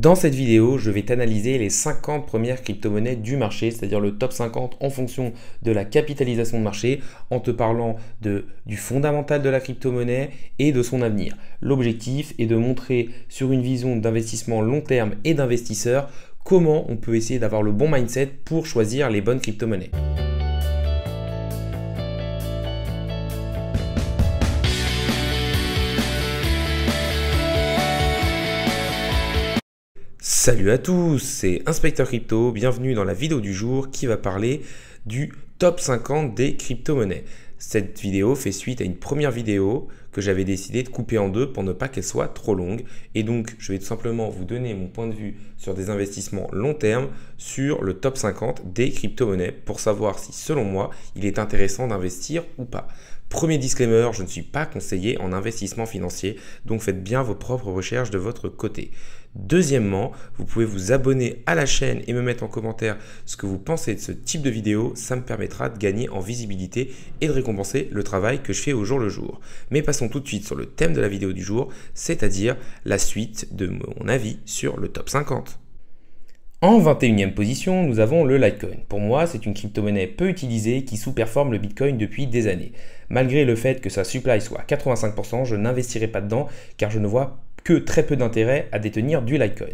Dans cette vidéo, je vais t'analyser les 50 premières crypto-monnaies du marché, c'est-à-dire le top 50 en fonction de la capitalisation de marché, en te parlant du fondamental de la crypto-monnaie et de son avenir. L'objectif est de montrer sur une vision d'investissement long terme et d'investisseur comment on peut essayer d'avoir le bon mindset pour choisir les bonnes crypto-monnaies. Salut à tous, c'est Inspecteur Crypto, bienvenue dans la vidéo du jour qui va parler du top 50 des crypto-monnaies. Cette vidéo fait suite à une première vidéo que j'avais décidé de couper en deux pour ne pas qu'elle soit trop longue. Et donc, je vais tout simplement vous donner mon point de vue sur des investissements long terme sur le top 50 des crypto-monnaies pour savoir si, selon moi, il est intéressant d'investir ou pas. Premier disclaimer, je ne suis pas conseiller en investissement financier, donc faites bien vos propres recherches de votre côté. Deuxièmement, vous pouvez vous abonner à la chaîne et me mettre en commentaire ce que vous pensez de ce type de vidéo. Ça me permettra de gagner en visibilité et de récompenser le travail que je fais au jour le jour. Mais passons tout de suite sur le thème de la vidéo du jour, c'est-à-dire la suite de mon avis sur le top 50. En 21e position, nous avons le Litecoin. Pour moi, c'est une crypto-monnaie peu utilisée qui sous-performe le Bitcoin depuis des années. Malgré le fait que sa supply soit à 85%, je n'investirai pas dedans car je ne vois que très peu d'intérêt à détenir du Litecoin.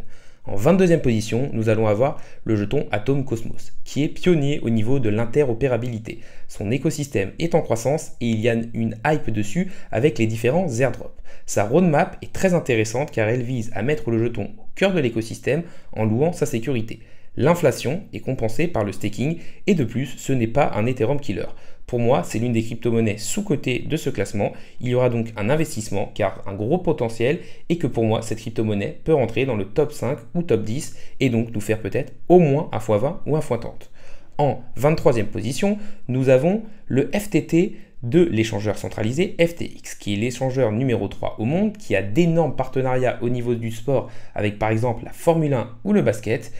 En 22e position, nous allons avoir le jeton Atom Cosmos, qui est pionnier au niveau de l'interopérabilité. Son écosystème est en croissance et il y a une hype dessus avec les différents airdrops. Sa roadmap est très intéressante car elle vise à mettre le jeton au cœur de l'écosystème en louant sa sécurité. L'inflation est compensée par le staking et de plus, ce n'est pas un Ethereum killer. Pour moi, c'est l'une des crypto-monnaies sous-cotées de ce classement. Il y aura donc un investissement car un gros potentiel et que pour moi, cette crypto-monnaie peut rentrer dans le top 5 ou top 10 et donc nous faire peut-être au moins un x20 ou un x30. En 23e position, nous avons le FTT de l'échangeur centralisé FTX, qui est l'échangeur numéro 3 au monde, qui a d'énormes partenariats au niveau du sport avec par exemple la Formule 1 ou le basket,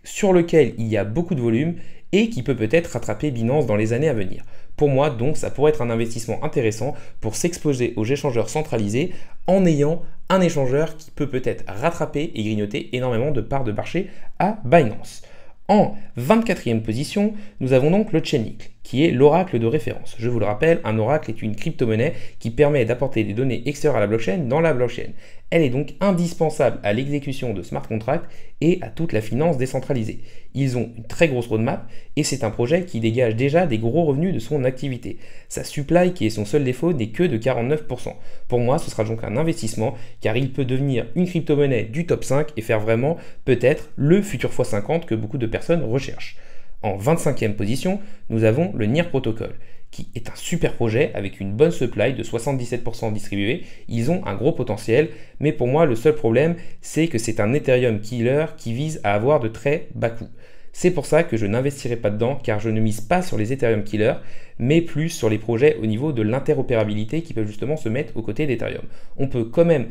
sur lequel il y a beaucoup de volume et qui peut peut-être rattraper Binance dans les années à venir. Pour moi, donc, ça pourrait être un investissement intéressant pour s'exposer aux échangeurs centralisés en ayant un échangeur qui peut peut-être rattraper et grignoter énormément de parts de marché à Binance. En 24e position, nous avons donc le Chainlink, qui est l'oracle de référence. Je vous le rappelle, un oracle est une crypto-monnaie qui permet d'apporter des données extérieures à la blockchain dans la blockchain. Elle est donc indispensable à l'exécution de smart contracts et à toute la finance décentralisée. Ils ont une très grosse roadmap et c'est un projet qui dégage déjà des gros revenus de son activité. Sa supply, qui est son seul défaut, n'est que de 49%. Pour moi, ce sera donc un investissement car il peut devenir une crypto-monnaie du top 5 et faire vraiment peut-être le futur x50 que beaucoup de personnes recherchent. En 25e position, nous avons le NEAR Protocol, qui est un super projet avec une bonne supply de 77% distribuée. Ils ont un gros potentiel, mais pour moi, le seul problème, c'est que c'est un Ethereum killer qui vise à avoir de très bas coûts. C'est pour ça que je n'investirai pas dedans, car je ne mise pas sur les Ethereum killers, mais plus sur les projets au niveau de l'interopérabilité qui peuvent justement se mettre aux côtés d'Ethereum. On peut quand même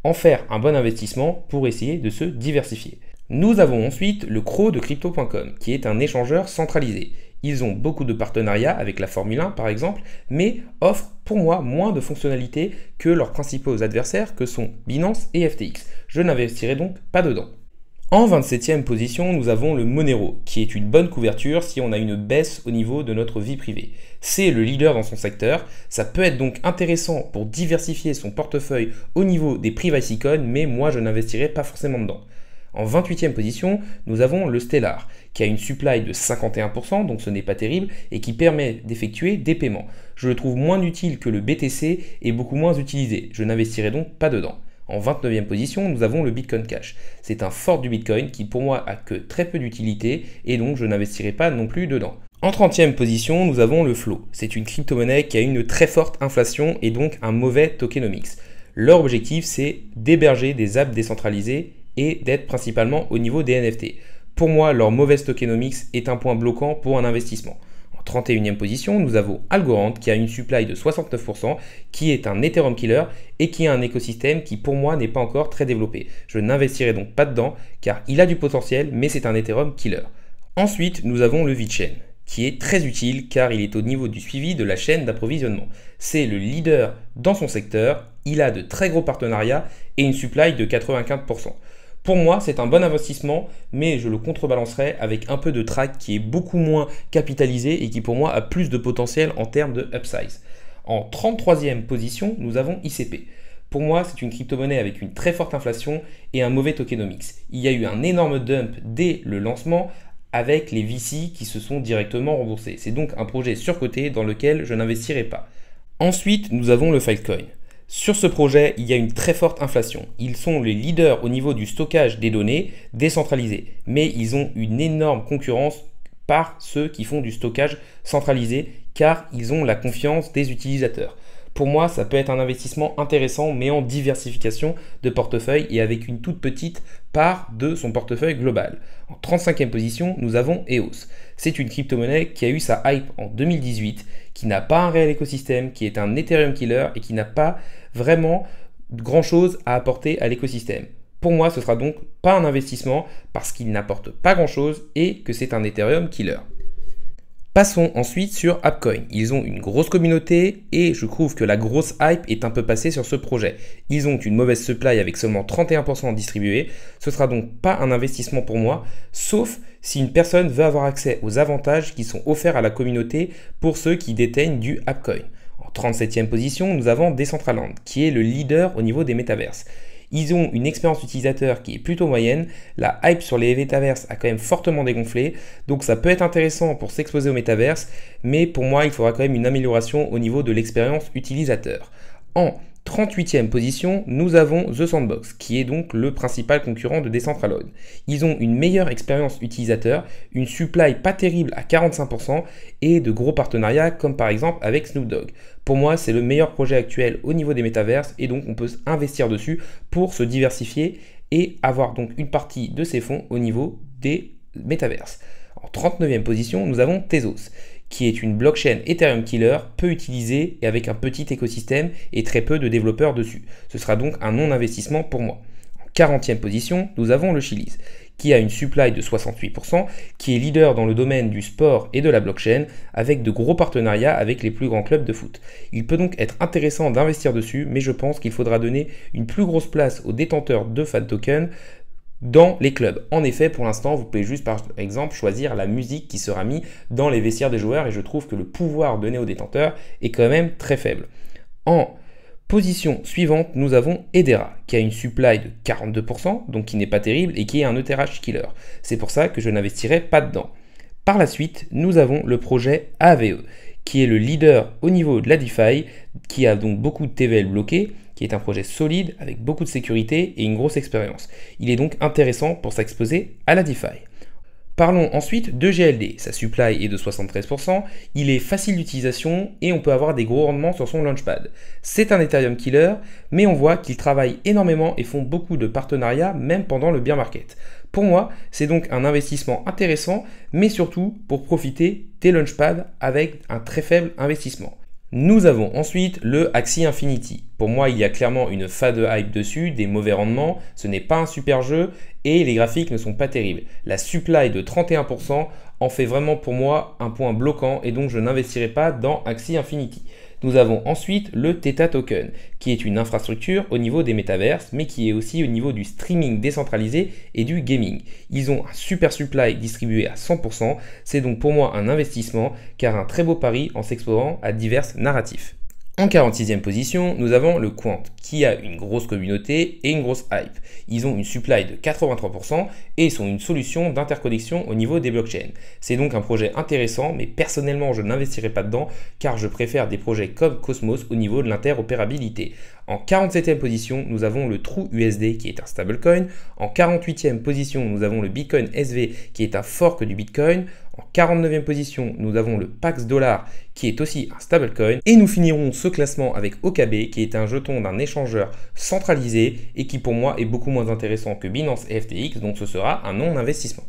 en faire un bon investissement pour essayer de se diversifier. Nous avons ensuite le CRO de Crypto.com, qui est un échangeur centralisé. Ils ont beaucoup de partenariats avec la Formule 1 par exemple, mais offrent pour moi moins de fonctionnalités que leurs principaux adversaires que sont Binance et FTX. Je n'investirai donc pas dedans. En 27e position, nous avons le Monero, qui est une bonne couverture si on a une baisse au niveau de notre vie privée. C'est le leader dans son secteur, ça peut être donc intéressant pour diversifier son portefeuille au niveau des privacy coins, mais moi je n'investirai pas forcément dedans. En 28e position, nous avons le Stellar, qui a une supply de 51%, donc ce n'est pas terrible, et qui permet d'effectuer des paiements. Je le trouve moins utile que le BTC et beaucoup moins utilisé. Je n'investirai donc pas dedans. En 29e position, nous avons le Bitcoin Cash. C'est un fort du Bitcoin qui pour moi a que très peu d'utilité et donc je n'investirai pas non plus dedans. En 30e position, nous avons le Flow. C'est une crypto-monnaie qui a une très forte inflation et donc un mauvais tokenomics. Leur objectif, c'est d'héberger des apps décentralisées et d'être principalement au niveau des NFT. Pour moi, leur mauvaise tokenomics est un point bloquant pour un investissement. En 31e position, nous avons Algorand qui a une supply de 69%, qui est un Ethereum killer et qui a un écosystème qui pour moi n'est pas encore très développé. Je n'investirai donc pas dedans car il a du potentiel mais c'est un Ethereum killer. Ensuite, nous avons le VeChain, qui est très utile car il est au niveau du suivi de la chaîne d'approvisionnement. C'est le leader dans son secteur, il a de très gros partenariats et une supply de 95%. Pour moi, c'est un bon investissement, mais je le contrebalancerai avec un peu de track qui est beaucoup moins capitalisé et qui pour moi a plus de potentiel en termes de upsize. En 33e position, nous avons ICP. Pour moi, c'est une crypto-monnaie avec une très forte inflation et un mauvais tokenomics. Il y a eu un énorme dump dès le lancement avec les VC qui se sont directement remboursés. C'est donc un projet surcoté dans lequel je n'investirai pas. Ensuite, nous avons le Filecoin. Sur ce projet, il y a une très forte inflation. Ils sont les leaders au niveau du stockage des données décentralisées, mais ils ont une énorme concurrence par ceux qui font du stockage centralisé car ils ont la confiance des utilisateurs. Pour moi, ça peut être un investissement intéressant, mais en diversification de portefeuille et avec une toute petite part de son portefeuille global. En 35e position, nous avons EOS. C'est une crypto-monnaie qui a eu sa hype en 2018, qui n'a pas un réel écosystème, qui est un Ethereum killer et qui n'a pas vraiment grand-chose à apporter à l'écosystème. Pour moi, ce sera donc pas un investissement parce qu'il n'apporte pas grand-chose et que c'est un Ethereum killer. Passons ensuite sur Appcoin. Ils ont une grosse communauté et je trouve que la grosse hype est un peu passée sur ce projet. Ils ont une mauvaise supply avec seulement 31% distribué. Ce sera donc pas un investissement pour moi, sauf si une personne veut avoir accès aux avantages qui sont offerts à la communauté pour ceux qui détiennent du Appcoin. En 37e position, nous avons Decentraland, qui est le leader au niveau des métaverses. Ils ont une expérience utilisateur qui est plutôt moyenne, la hype sur les métaverses a quand même fortement dégonflé, donc ça peut être intéressant pour s'exposer aux métaverses, mais pour moi il faudra quand même une amélioration au niveau de l'expérience utilisateur. En 38e position, nous avons The Sandbox, qui est donc le principal concurrent de Decentraland. Ils ont une meilleure expérience utilisateur, une supply pas terrible à 45% et de gros partenariats comme par exemple avec Snoop Dogg. Pour moi, c'est le meilleur projet actuel au niveau des métaverses et donc on peut investir dessus pour se diversifier et avoir donc une partie de ses fonds au niveau des métaverses. En 39e position, nous avons Tezos, qui est une blockchain Ethereum killer peu utilisée et avec un petit écosystème et très peu de développeurs dessus. Ce sera donc un non-investissement pour moi. En 40e position, nous avons le Chiliz, qui a une supply de 68%, qui est leader dans le domaine du sport et de la blockchain, avec de gros partenariats avec les plus grands clubs de foot. Il peut donc être intéressant d'investir dessus, mais je pense qu'il faudra donner une plus grosse place aux détenteurs de fan tokens dans les clubs. En effet, pour l'instant, vous pouvez juste par exemple choisir la musique qui sera mise dans les vestiaires des joueurs et je trouve que le pouvoir donné aux détenteurs est quand même très faible. En position suivante, nous avons Hedera qui a une supply de 42%, donc qui n'est pas terrible et qui est un ETH killer. C'est pour ça que je n'investirai pas dedans. Par la suite, nous avons le projet AVE qui est le leader au niveau de la DeFi, qui a donc beaucoup de TVL bloqués, qui est un projet solide avec beaucoup de sécurité et une grosse expérience. Il est donc intéressant pour s'exposer à la DeFi. Parlons ensuite de GLD. Sa supply est de 73%, il est facile d'utilisation et on peut avoir des gros rendements sur son launchpad. C'est un Ethereum killer, mais on voit qu'ils travaillent énormément et font beaucoup de partenariats même pendant le bear market. Pour moi, c'est donc un investissement intéressant, mais surtout pour profiter des launchpads avec un très faible investissement. Nous avons ensuite le Axie Infinity. Pour moi, il y a clairement une fade hype dessus, des mauvais rendements, ce n'est pas un super jeu et les graphiques ne sont pas terribles. La supply de 31% en fait vraiment pour moi un point bloquant et donc je n'investirai pas dans Axie Infinity. Nous avons ensuite le Theta Token, qui est une infrastructure au niveau des métaverses, mais qui est aussi au niveau du streaming décentralisé et du gaming. Ils ont un super supply distribué à 100%, c'est donc pour moi un investissement, car un très beau pari en s'exposant à divers narratifs. En 46e position, nous avons le Quant, qui a une grosse communauté et une grosse hype. Ils ont une supply de 83% et sont une solution d'interconnexion au niveau des blockchains. C'est donc un projet intéressant, mais personnellement, je n'investirai pas dedans car je préfère des projets comme Cosmos au niveau de l'interopérabilité. En 47e position, nous avons le True USD qui est un stablecoin. En 48e position, nous avons le Bitcoin SV qui est un fork du Bitcoin. En 49e position, nous avons le Pax Dollar qui est aussi un stablecoin. Et nous finirons ce classement avec OKB qui est un jeton d'un échangeur centralisé et qui pour moi est beaucoup moins intéressant que Binance et FTX, donc ce sera un non-investissement.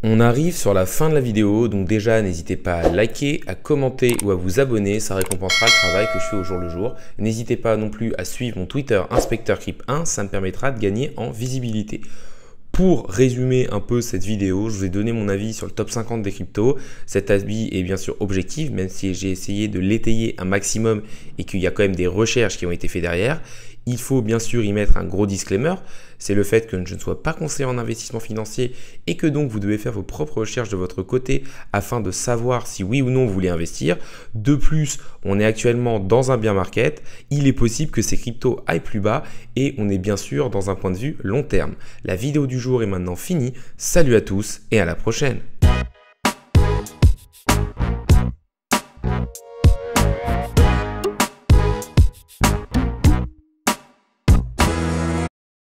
On arrive sur la fin de la vidéo, donc déjà n'hésitez pas à liker, à commenter ou à vous abonner, ça récompensera le travail que je fais au jour le jour. N'hésitez pas non plus à suivre mon Twitter InspectorCrypt1, ça me permettra de gagner en visibilité. Pour résumer un peu cette vidéo, je vous ai donné mon avis sur le top 50 des cryptos. Cet avis est bien sûr objectif, même si j'ai essayé de l'étayer un maximum et qu'il y a quand même des recherches qui ont été faites derrière. Il faut bien sûr y mettre un gros disclaimer, c'est le fait que je ne sois pas conseiller en investissement financier et que donc vous devez faire vos propres recherches de votre côté afin de savoir si oui ou non vous voulez investir. De plus, on est actuellement dans un bear market, il est possible que ces cryptos aillent plus bas et on est bien sûr dans un point de vue long terme. La vidéo du jour est maintenant finie, salut à tous et à la prochaine.